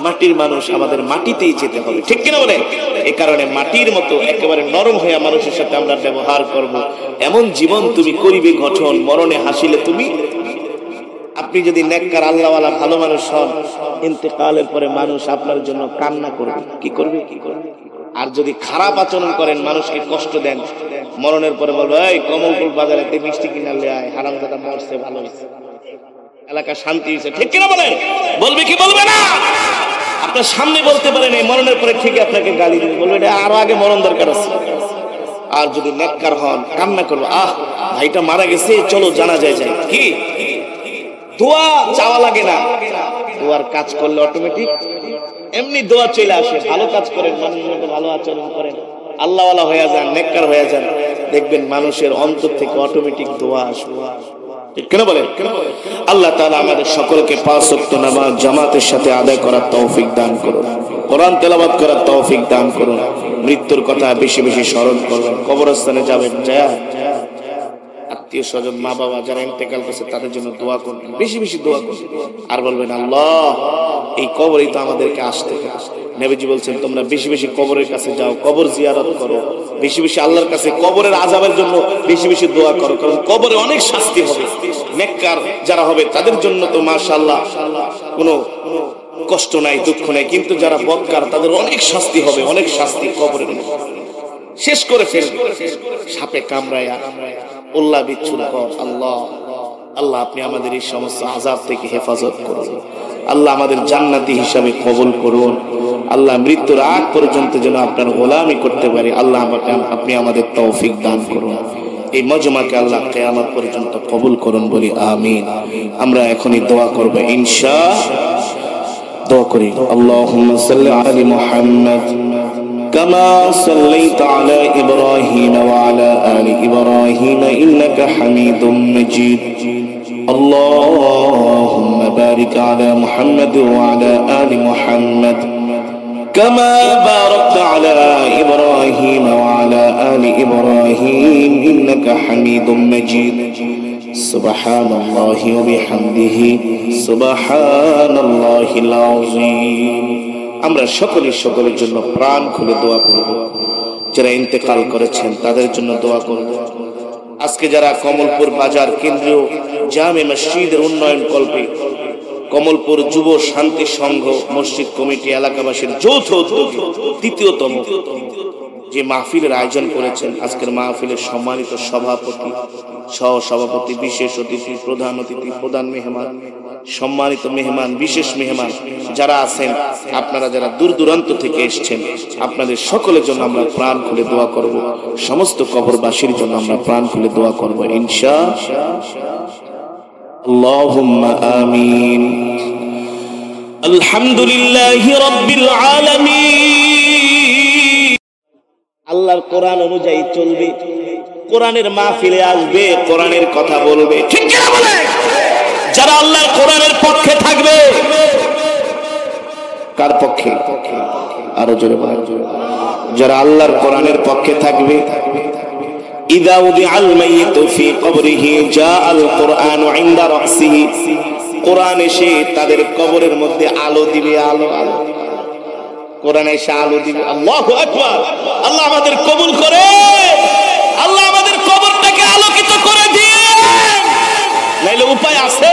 A: মাটির মানুষ, আমাদের মাটিতেই যেতে হবে, ঠিক কিনা বলেন? এই কারণে মাটির মতো একেবারে নরম হয়ে মানুষের সাথে আমরা ব্যবহার করব। এমন জীবন তুমি করিবে গঠন, মরণে হাসিলে তুমি। আপনি যদি নেককার আল্লাহওয়ালা ভালো মানুষ হন, ইন্তেকালের পরে মানুষ আপনার জন্য কান্না করবে। কি করবে? আর যদি খারাপ আচরণ করেন, মানুষকে কষ্ট দেন, মরণের পরে বলবে, এই কমলপুর বাজারে মিষ্টি কিনা লে আয়, হারামজাদা মরছে, ভালো হয়েছে, এলাকা শান্তি হয়েছে, ঠিক কিনা বলেন? বলবে কি বলবে না? আপনার সামনে বলতে পারেন, এই মরণের পরে ঠিক আপনাকে গালি দিবে, বলবে এটা আরো আগে মরণ দরকার আছে। আর যদি নেককার হন, কান্না করবো, ভাইটা মারা গেছে, চলো জানাজায় যাই। কি দোয়া চাওয়া লাগে না, দোয়ার কাজ করলে অটোমেটিক এমনি দোয়া চলে আসে। ভালো কাজ করেন, মানুষের মধ্যে ভালো আচরণ করেন, আল্লাহওয়ালা হয়ে যান, নেককার হয়ে যান, দেখবেন মানুষের অন্তর থেকে অটোমেটিক দোয়া আসবে। কেন বলেন? আল্লাহ তাআলা আমাদের সকলকে 5 ওয়াক্ত নামাজ জামাতের সাথে আদায় করার তৌফিক দান করুন, কোরআন তেলাওয়াত করার তৌফিক দান করুন। মৃত্যুর কথা বেশি বেশি স্মরণ করবেন। কবরস্থানে যাবেন, যায় আত্মীয় স্বজন, মা বাবা যারা ইন্তেকাল করেছে তাদের জন্য দোয়া করবেন, বেশি বেশি দোয়া করবেন। আর বলবেন, আল্লাহ, এই কবরই তো আমাদেরকে আসতে। নবীজি বলছেন, তোমরা বেশি বেশি কবরের কাছে যাও, কবর জিয়ারত করো, বেশি বেশি আল্লাহর কাছে কবরের আযাবের জন্য বেশি বেশি দোয়া করো, কারণ কবরে অনেক শাস্তি হবে। নেককার যারা হবে তাদের জন্য তো মাশাআল্লাহ কোনো কষ্ট নাই, দুঃখ নাই, কিন্তু যারা বদকার তাদের অনেক শাস্তি হবে, অনেক শাস্তি কবরে শেষ করে ফেলবে, সাপে কামড়ায়া, উল্লা বিচ্ছুর পর। আল্লাহ, আল্লাহ, আপনি আমাদের এই সমস্ত আযাব থেকে হেফাজত করুন। আল্লাহ, আমাদের জান্নাতি হিসাবে কবুল করুন। আল্লাহ, মৃত্যুর আগ পর্যন্ত যেন আপনার গোলামি করতে পারি। আল্লাহ, আপনি আমাদের তৌফিক দান করুন। এই মজমাকে আল্লাহ কিয়ামত পর্যন্ত কবুল করুন, বলি আমিন। আমরা এখনই দোয়া করব, ইনশাআল্লাহ। দোয়া করি, আল্লাহুম্মা সাল্লি আলা মুহাম্মাদ কামা সাল্লাইতা আলা ইব্রাহিম ওয়া আলা আলি ইব্রাহিম ইন্নাকা হামিদুম মাজিদ। আল্লাহুম্মা বারিক আলা মুহাম্মাদ ওয়া আলা আলি মুহাম্মাদ কামা বারাকতা আলা ইব্রাহিম ওয়া আলা আলি ইব্রাহিম ইন্নাকা হামিদুম মাজিদ। সুবহানাল্লাহি ওয়া বিহামদিহি সুবহানাল্লাহিল আযীম। আমরা সকলের জন্য প্রাণ খুলে দোয়া করব। যারা ইন্তেকাল করেছেন তাদের জন্য দোয়া করব। আজকে যারা কমলপুর বাজার কেন্দ্রীয় জামে মসজিদের উন্নয়ন কল্পে কমলপুর যুব শান্তি সংঘ মসজিদ কমিটি এলাকাবাসীর যৌথ উদ্যোগে ৩য়তম যে মাহফিলের আয়োজন করেছেন, আজকের মাহফিলের সম্মানিত সভাপতি, সহ সভাপতি, বিশেষ অতিথি, প্রধান অতিথি, প্রধান মেহমান, সম্মানিত মেহমান, বিশেষ মেহমান যারা আছেন, আপনারা যারা দূর দূরান্ত থেকে এসেছেন, আপনাদের সকলের জন্য আমরা প্রাণ খুলে দোয়া করব। সমস্ত কবরবাসীর জন্য আমরা প্রাণ খুলে দোয়া করব, ইনশাআল্লাহ। আল্লাহুম্মা আমিন। আলহামদুলিল্লাহি রাব্বিল আলামিন। আল্লাহর কোরআন অনুযায়ী চলবে, কোরআনের মাহফিলে আসবে, কোরআনের কথা বলবে, ঠিক কি না বলে? যারা আল্লাহর কোরআনের পক্ষে থাকবে, কার পক্ষে? আরো জোরে বলেন। যারা আল্লাহর কোরআনের পক্ষে থাকবে। ইযা উদিআল মাইয়িতু ফি কবরিহি জাআল কুরআনু ইনদা রাসিহি, কোরআন এসে তাদের কবরের মধ্যে আলো দিবে, আলো আলো কোরআন এসে আলো দিবে। আল্লাহু আকবার। আল্লাহ আমাদের কবুল করে, আল্লাহ আমাদের কবরটাকে আলোকিত করে দিয়ে, নাইলে উপায় আছে?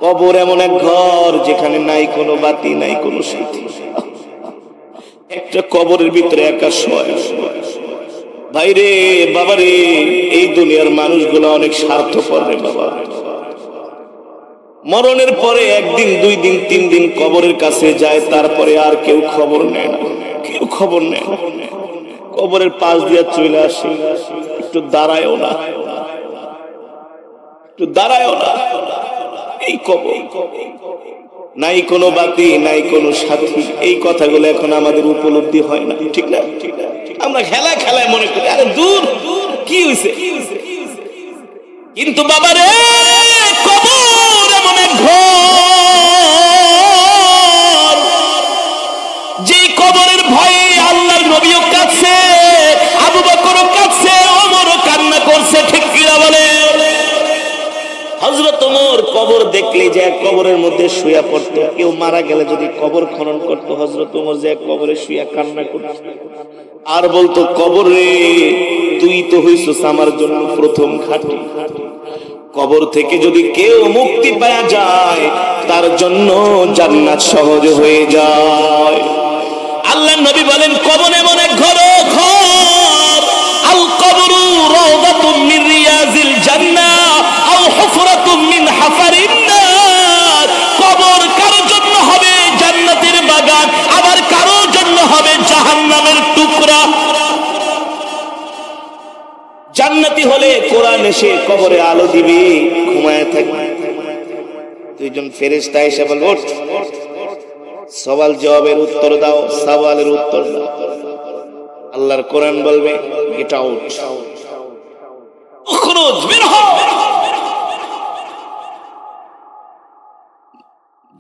A: কবর এমন এক ঘর যেখানে নাই কোনো বাতি, নাই কোনো সাথী। একটা কবরের ভিতরে একা শোয়। ভাইরে বাবারে, এই দুনিয়ার মানুষগুলো অনেক স্বার্থপর রে বাবা। মরণের পরে একদিন, 2 দিন, 3 দিন কবরের কাছে যায়, তারপরে আর কেউ খবর নেয় না, কেউ খবর নেয় না। কবরের পাশ দিয়ে চলে আসে, একটু দাঁড়ায়ও না, একটু দাঁড়ায়ও না। এই কবর, নাই কোনো বাতি, নাই কোনো সাথী। এই কথাগুলো এখন আমাদের উপলব্ধি হয় না, ঠিক না? আমরা খেলায় খেলায় মনে করি আরে দূর কি হয়েছে, কিন্তু বাবারে কবর এমন এক ঘর, যে কবরের ভয়ে আল্লাহর নবীও কাঁদছে, আবু বকরও কাঁদছে, ওমরও কান্না করছে, ঠিক কিনা বলে? হযরত ওমর কবর দেখলে যে কবরের মধ্যে শুয়ে পড়তো। কেউ মারা গেলে যদি কবর খনন করতো, হযরত ওমর যে কবরে শুয়ে কান্না করতো আর বলতো, কবর রে তুই তো হইছস আমার জন্য প্রথম খাঁটি। কবর থেকে যদি কেউ মুক্তি পাওয়া যায়, তার জন্য জান্নাত সহজ হয়ে যায়। আল্লাহর নবী বলেন, কবর এমন এক ঘর, আল কবরু রাওদাতুম মিন রিয়াজিল জান্নাহ আও হুফরাতুম মিন হাফারিন নার। কবর কারো জন্য হবে জান্নাতের বাগান, আবার কারো জন্য হবে জাহান্নামের টুকরা। জান্নাতি হলে কোরআন এসে কবরে আলো দিবে, ঘুমায় থাকবে। 2জন ফেরেশতা এসে বলবে, ওঠ, সওয়াল জবাবের উত্তর দাও, সওয়ালের উত্তর দাও। আল্লাহর কোরআন বলবে, গেট আউট, উখরুজ, বের হও।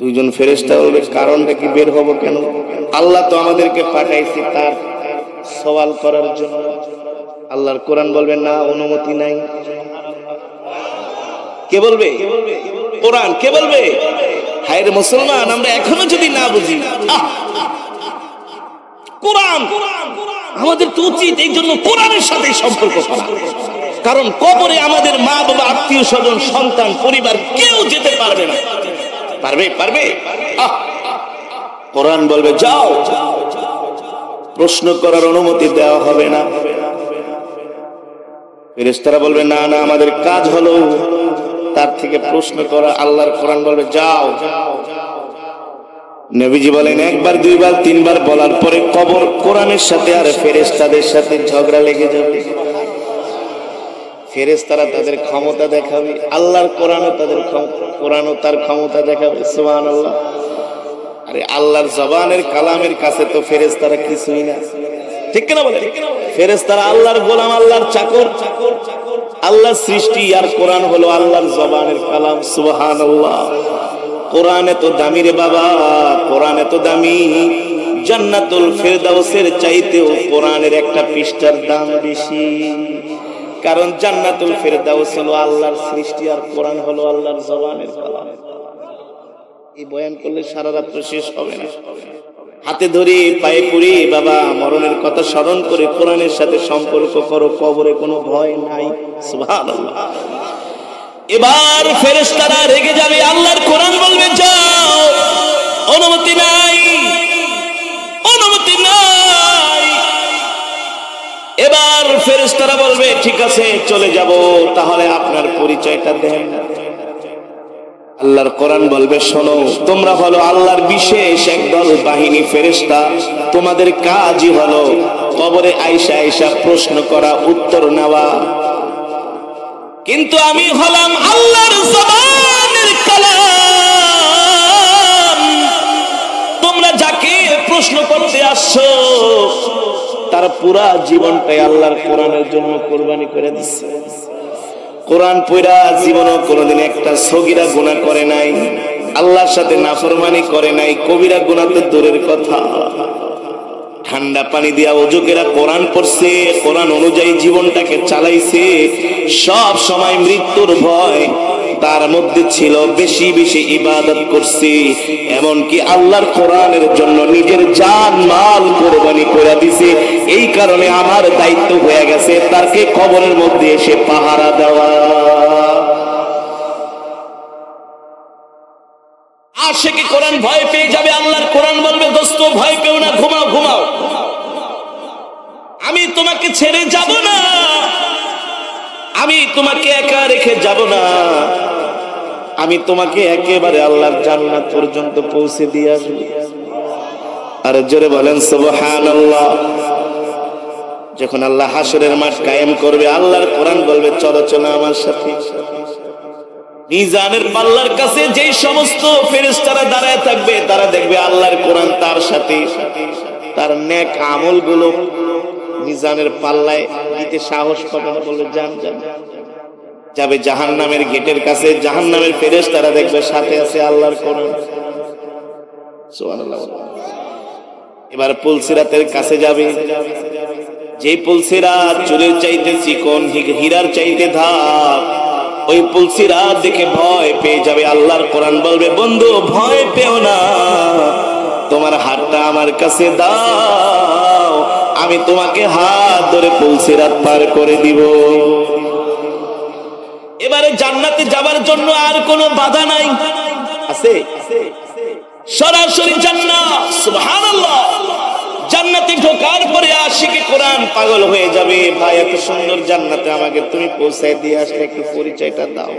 A: 2জন ফেরেশতা বলবে, কারণটা কি, বের হবো কেন? আল্লাহ তো আমাদেরকে পাঠাইছে তার সওয়াল করার জন্য। আল্লাহর কোরআন বলবে, না, অনুমতি নাই। কে বলবে? কোরআন। কে বলবে? হায়রে মুসলমান, আমরা এখনো যদি না বুঝি, কোরআন আমাদের তো উচিত এই জন্য কোরআনের সাথে সম্পর্ক করা। কারণ কবরে আমাদের মা বাবা, আত্মীয় স্বজন, সন্তান, পরিবার কেউ যেতে পারবে না। পারবে? পারবে? কোরআন বলবে, যাও, প্রশ্ন করার অনুমতি দেওয়া হবে না। ফেরেশতারা বলবে, না না, আমাদের কাজ হলো তার থেকে প্রশ্ন করা। আল্লাহর কোরআন বলবে, যাও। নবীজি বলেন, 1 বার 2 বার 3 বার বলার পরে কবর কোরআনের সাথে আর ফেরেশতাদের সাথে ঝগড়া লেগে যাবে। ফেরেশতারা তাদের ক্ষমতা দেখাবে, আল্লাহর কোরআনও তাদের কোরআনও তার ক্ষমতা দেখাবে। সুবহানাল্লাহ। আরে আল্লাহর জবানের কালামের কাছে তো ফেরেশতারা কিছুই না, ঠিক কিনা বলে? ফেরেশতারা আল্লাহর গোলাম, আল্লাহর চাকর, আল্লাহর সৃষ্টি, আর কোরআন হলো আল্লাহর জবানের কালাম। সুবহানাল্লাহ। কোরআন এত দামি রে বাবা, কোরআন এত দামি, জান্নাতুল ফেরদাউসের চাইতেও কোরআনের একটা পৃষ্ঠার দাম বেশি। কারণ জান্নাতুল ফেরদাউস হলো আল্লাহর সৃষ্টি, আর কোরআন হলো আল্লাহর জবানের কালাম। এই বয়ান করলে সারা রাত শেষ হবে না। হাতে ধরে পায়ে পড়ি, বাবা মরণের কথা স্মরণ করে কোরআনের সাথে সম্পর্ক করো, কবরে কোনো ভয় নাই। সুবহানাল্লাহ। এবার ফেরেশতারা রেগে যাবে, আল্লাহর কোরআন বলবে, যাও, অনুমতি নাই, অনুমতি নাই। এবার ফেরেশতারা বলবে, ঠিক আছে চলে যাব, তাহলে আপনার পরিচয়টা দেন। আল্লাহর কোরআন বলবে, শোনো, তোমরা হলো আল্লাহর বিশেষ একদল বাহিনী ফেরেশতা, তোমাদের কাজই হলো কবরে আয়েশা আয়েশা প্রশ্ন করা, উত্তর নেওয়া। কিন্তু আমি হলাম আল্লাহর জবানের কালাম। তোমরা যাকে প্রশ্ন করতে আসছো তার পুরা জীবনটাই আল্লাহর কোরআনের জন্য কোরবানি করে দিচ্ছে। কোরআন পড়া জীবনও কোনোদিন একটা সগীরা গুনাহ করে নাই। আল্লাহর সাথে নাফরমানি করে নাই, কবিরা গুনাহ তো দূরের কথা, ঠান্ডা পানি দিয়া ওযু করে কোরআন পড়ছে, কোরআন অনুযায়ী জীবনটাকে চালাইছে, সব সময় মৃত্যুর ভয় তার মধ্যে ছিল, বেশি বেশি ইবাদত করছে, এমনকি আল্লাহর কোরআনের জন্য নিজের জান মাল কুরবানি করে দিছে। এই কারণে আমার দায়িত্ব হয়ে গেছে তাকে কবরের মধ্যে এসে পাহারা দেওয়া। আশিকে কোরআন ভয় পেয়ে যাবে, আল্লাহর কোরআন বলবে দোস্ত ভয় পেও না, ঘুমাও ঘুমাও, আমি তোমাকে ছেড়ে যাব না, আমি তোমাকে একা রেখে যাব না, আমি তোমাকে একেবারে আল্লাহর জান্নাত পর্যন্ত পৌঁছে দিয়ে আসব। আর জোরে বলেন সুবহানাল্লাহ। যখন আল্লাহ হাসরের মাঠ কায়েম করবে, আল্লাহর কোরআন বলবে চলো চলো আমার সাথে। মিজানের পাল্লার কাছে যেই সমস্ত ফেরেশতারা দাঁড়ায় থাকবে, তারা দেখবে আল্লাহর কোরআন তার সাথে, তার নেক আমলগুলো মিজানের পাল্লায় দিতে সাহস পাবে না, বলবে যান যান। যাবে জাহান্নামের গেটের কাছে, জাহান্নামের ফেরেশতারা দেখবে সাথে আছে আল্লাহর কোরআন। সুবহানাল্লাহ। এবার পুলসিরাতের কাছে যাবে, যে পুলসিরাত চুলের চাইতে চিকন, হীরার চাইতে ধার, ওই পুলসিরাত দেখে ভয় পেয়ে যাবে। আল্লাহর কোরআন বলবে বন্ধু ভয় পেও না, তোমার হাতটা আমার কাছে দাও, আমি তোমাকে হাত ধরে পুলসিরাত পার করে দিব। এবারে জান্নাতে যাবার জন্য আর কোনো বাধা নাই, আছে সরাসরি জান্নাত। সুবহানাল্লাহ। জান্নাতে ঢোকার পরে আশিকে কোরআন পাগল হয়ে যাবে, ভাই এত সুন্দর জান্নাতে আমাকে তুমি পৌঁছায় দিয়ে আসলে একটু পরিচয়টা দাও।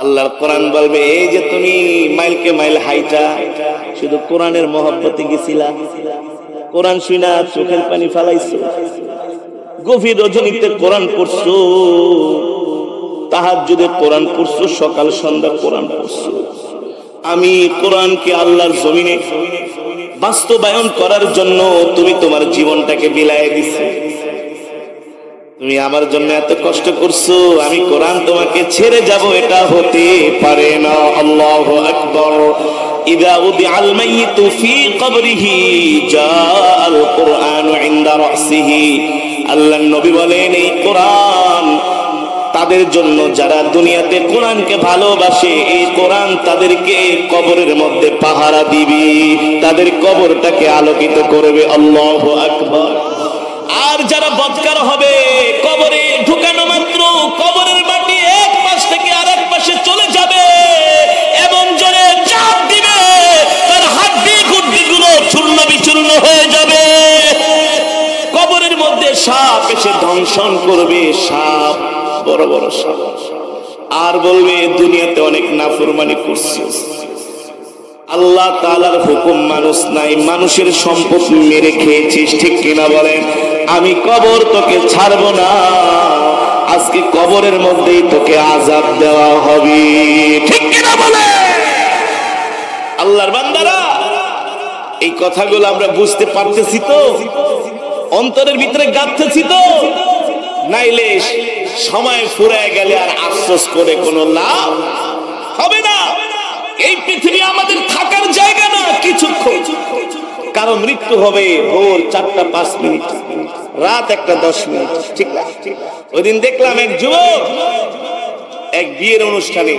A: আল্লাহর কোরআন বলবে এই যে তুমি মাইলকে মাইল হাইটা শুধু কোরআনের মহব্বতে গেছিলা, কোরআন শুনা চোখের পানি ফালাইছো, গভীর রজনীতে কোরআন পড়ছো, তাহাজ্জুদে কোরআন পড়ছো, সকাল সন্ধ্যা কোরআন পড়ছো। আমি কোরআনকে আল্লাহর জমিনে বাস্তবায়ন করার জন্য তুমি তোমার জীবনটাকে বিলায় দিছো, তুমি আমার জন্য এত কষ্ট করছো, আমি কোরআন তোমাকে ছেড়ে যাব এটা হতে পারে না। আল্লাহু আকবার। ইযা উদিআল মাইয়িতু ফি কবরিহি জাআল কুরআনু ইনদা রাসিহি। আল্লাহর নবী বলেন এই কোরআন তাদের জন্য যারা দুনিয়াতে কোরআনকে ভালোবাসে, এই কোরআন তাদেরকে কবরের মধ্যে পাহারা দিবে, তাদের কবরটাকে আলোকিত করবে। আল্লাহু আকবার। আর যারা বদকার হবে, কবরে ঢুকানো মাত্র কবরের মাটি এক পাশ থেকে আরেক পাশে চলে যাবে এবং জোরে চাপ দিবে, তার হাড্ডি গুড্ডিগুলো চূর্ণ বিচূর্ণ হয়ে যাবে। কবরের মধ্যে সাপ এসে দংশন করবে, সাপ, বড় বড় সাপ, আর বলবে দুনিয়াতে অনেক নাফরমানি করছিস, আল্লাহ তাআলার হুকুম মানুষ নাই, মানুষের সম্পদ মেরে খেয়েছিস, ঠিক কিনা বলেন? আমি কবর তোকে ছাড়বো না, আজকে কবরের মধ্যেই তোকে আযাব দেওয়া হবে, ঠিক কিনা বলে? আল্লাহর বান্দারা এই কথাগুলো আমরা বুঝতে পারতেছি তো, অন্তরের ভিতরে গাঁথতেছি তো, নাইলে সময় ফুরায় গেলে আর আফসোস করে কোনো লাভ হবে না। এই পৃথিবী আমাদের থাকার জায়গা না কিছুক্ষণ, কারণ মৃত্যু হবে ভোর 4টা 5 মিনিট, রাত 1টা 10 মিনিট, ঠিক না? ওই দিন দেখলাম এক যুবক এক বিয়ের অনুষ্ঠানে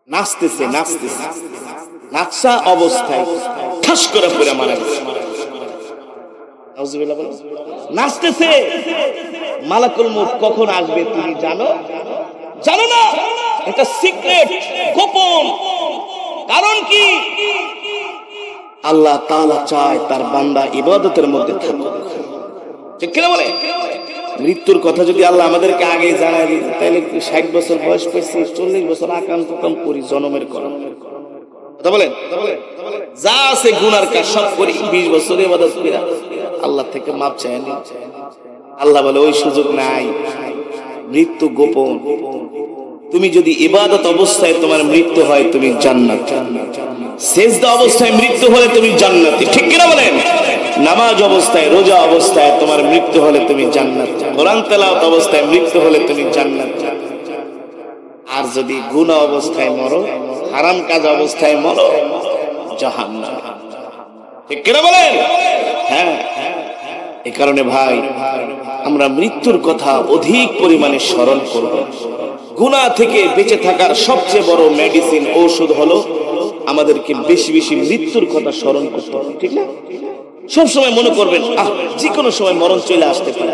A: নাচতেছে, নাচা অবস্থায় ঠাস করে পড়ে মারা গেছে। নাচতেছে, মালাকুল মউত কখন আসবে তুমি জানো? জানো না, এটা সিক্রেট, গোপন। কারণ কি? আল্লাহ তাআলা চায় তার বান্দা ইবাদতের মধ্যে থাকুক, ঠিক কিনা বলে? মৃত্যুর কথা যদি আল্লাহ আমাদেরকে আগে জানায় দিত, তাহলে 60 বছর বয়স পেয়েছি, 40 বছর আকাম কুকাম করি, জনমের কর্ম, কথা বলেন, যা আছে গুনার কাজ সব করি, 20 বছর ইবাদত কইরা আল্লাহ থেকে মাপ চায় না। আল্লাহ বলে ওই সুযোগ নাই, মৃত্যু গোপন। তুমি যদি ইবাদত অবস্থায় তোমার মৃত্যু হয় তুমি জান্নাত, সেজদা অবস্থায় মৃত্যু হলে তুমি জান্নাতি, ঠিক কিনা বলেন? নামাজ অবস্থায়, রোজা অবস্থায় তোমার মৃত্যু হলে তুমি জান্নাত, কোরআন তেলাওয়াত অবস্থায় মৃত্যু হলে তুমি জান্নাত। আর যদি গুনাহ অবস্থায় মরো, হারাম কাজ অবস্থায় মরো, জাহান্নামে। ঠিক কিনা বলেন? হ্যাঁ। এই কারণে ভাই আমরা মৃত্যুর কথা অধিক পরিমাণে স্মরণ করব। গুনাহ থেকে বেঁচে থাকার সবচেয়ে বড় মেডিসিন, ঔষধ হলো আমাদেরকে বেশি বেশি মৃত্যুর কথা স্মরণ করতে হবে। ঠিক না? সবসময় মনে করবেন যে কোনো সময় মরণ চলে আসতে পারে।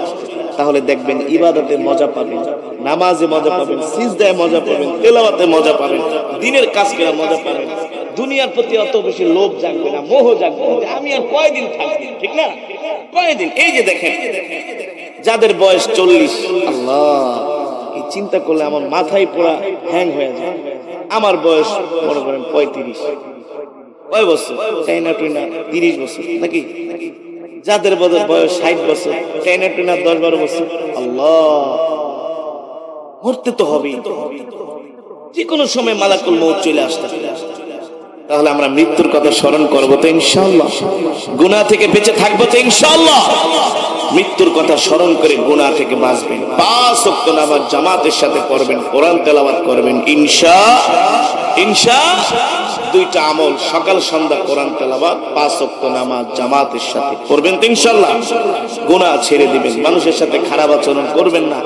A: তাহলে দেখবেন ইবাদতে মজা পাবেন, নামাজে মজা পাবেন, সিজদায় মজা পাবেন, তেলাওয়াতে মজা পাবেন, দিনের কাজ করে মজা পাবেন। দুনিয়ার প্রতি অত বেশি লোভ জাগবে না, মোহ জাগবে না, আমি আর কয়দিন থাকবো। ঠিক না? কয়দিন? এই যে দেখেন যাদের বয়স 40, আল্লাহ, এই চিন্তা করলে আমার মাথায় পুরা হ্যাং হয়ে যায়। আমার বয়স মনে করেন 35, কয় বছর? চাইনা টুইনা 30 বছর নাকি? যাদের বয়স 60 বছর, চাইনা টুইনা 10-12 বছর। আল্লাহ, মরতে তো হবেই, যে কোনো সময় মালাকুল মউত চলে আসতে। তাহলে আমরা মৃত্যুর কথা স্মরণ করবো তো ইনশাআল্লাহ, গুনাহ থেকে বেঁচে থাকবো তো ইনশাআল্লাহ। মৃত্যুর কথা স্মরণ করে গুনাহ থেকে বাঁচবেন। 5 ওয়াক্ত নামাজ জামাতের সাথে পড়বেন, কোরআন তেলাওয়াত করবেন ইনশাআল্লাহ। 2টা আমল, সকাল সন্ধ্যা কোরআন তেলাওয়াত, 5 ওয়াক্ত নামাজ জামাতের সাথে পড়বেন তো ইনশাআল্লাহ। গুনাহ ছেড়ে দিবেন, মানুষের সাথে খারাপ আচরণ করবেন না,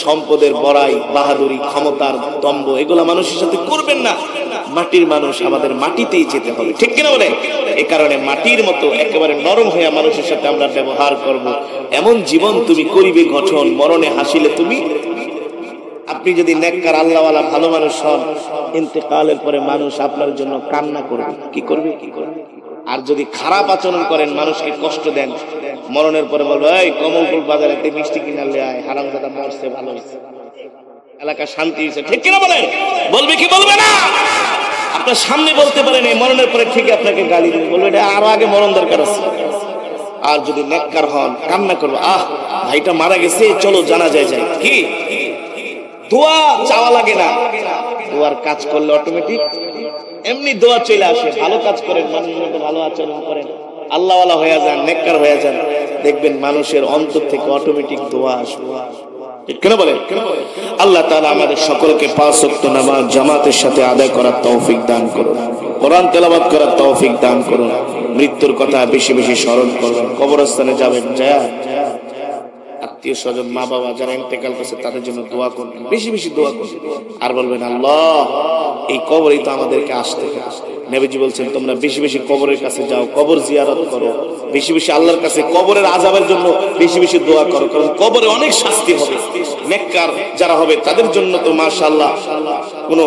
A: সম্পদের বড়াই, বাহাদুরি, ক্ষমতার দম্ভ এগুলা মানুষের সাথে করবেন না। মাটির মানুষ, আমাদের মাটিতেই যেতে হবে। ঠিক কিনা বলে? এই কারণে মাটির মতো একেবারে নরম হয়ে মানুষের সাথে আমরা ব্যবহার করব। এমন জীবন তুমি করিবে গঠন, মরণে হাসিলে তুমি। আপনি যদি নেককার আল্লাহওয়ালা ভালো মানুষ হন, ইন্তেকালের পরে মানুষ আপনার জন্য কান্না করবে। কি করবে? আর যদি খারাপ আচরণ করেন, মানুষকে কষ্ট দেন, মরণের পরে বলবো, এই কমলপুর বাজারে মিষ্টি কিনালে আয়, হারামজাদা মরছে, ভালো হয়েছে, এলাকা শান্তি হয়েছে। ঠিক কিনা বলেন? বলবে কি বলবে না? আপনার সামনে বলতে পারেন, এই মরণের পরে ঠিক আপনাকে গালি দেবে, বলবে এটা আরো আগে মরণ দরকার আছে। আর যদি নেককার হন, কান্না করবো, ভাইটা মারা গেছে, চলো জানাজায় যাই। কি দোয়া চাওয়া লাগে না, দোয়ার কাজ করলে অটোমেটিক এমনি দোয়া চলে আসে। ভালো কাজ করেন, মানুষের মধ্যে ভালো আচরণ করেন, আল্লাহওয়ালা হয়ে যান, নেককার হয়ে যান, দেখবেন মানুষের অন্তর থেকে অটোমেটিক দোয়া আসবে। কেন বলেন? আল্লাহ তাআলা আমাদের সকলকে 5 ওয়াক্ত নামাজ জামাতের সাথে আদায় করার তৌফিক দান করুন, কোরআন তেলাওয়াত করার তৌফিক দান করুন। মৃত্যুর কথা বেশি বেশি স্মরণ করবেন। কবরস্থানে যাবেন, যায় আত্মীয় স্বজন, মা বাবা যারা ইন্তেকাল করেছে তাদের জন্য দোয়া করবেন, বেশি বেশি দোয়া করবেন। আর বলবেন, আল্লাহ, এই কবরেই তো আমাদেরকে আসতে। নবীজি বলছেন, তোমরা বেশি বেশি কবরের কাছে যাও, কবর জিয়ারত করো, বেশি বেশি আল্লাহর কাছে কবরের আযাবের জন্য বেশি বেশি দোয়া করো, কারণ কবরে অনেক শাস্তি হবে। নেককার যারা হবে তাদের জন্য তো মাশাআল্লাহ কোনো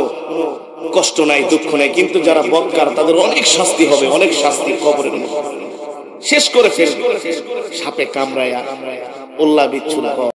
A: কষ্ট নাই, দুঃখ নাই, কিন্তু যারা বদকার তাদের অনেক শাস্তি হবে, অনেক শাস্তি কবরের মধ্যে শেষ করে ফেলবে। সাপে কামড়ায়া, ওল্লা বিচ্ছুরা।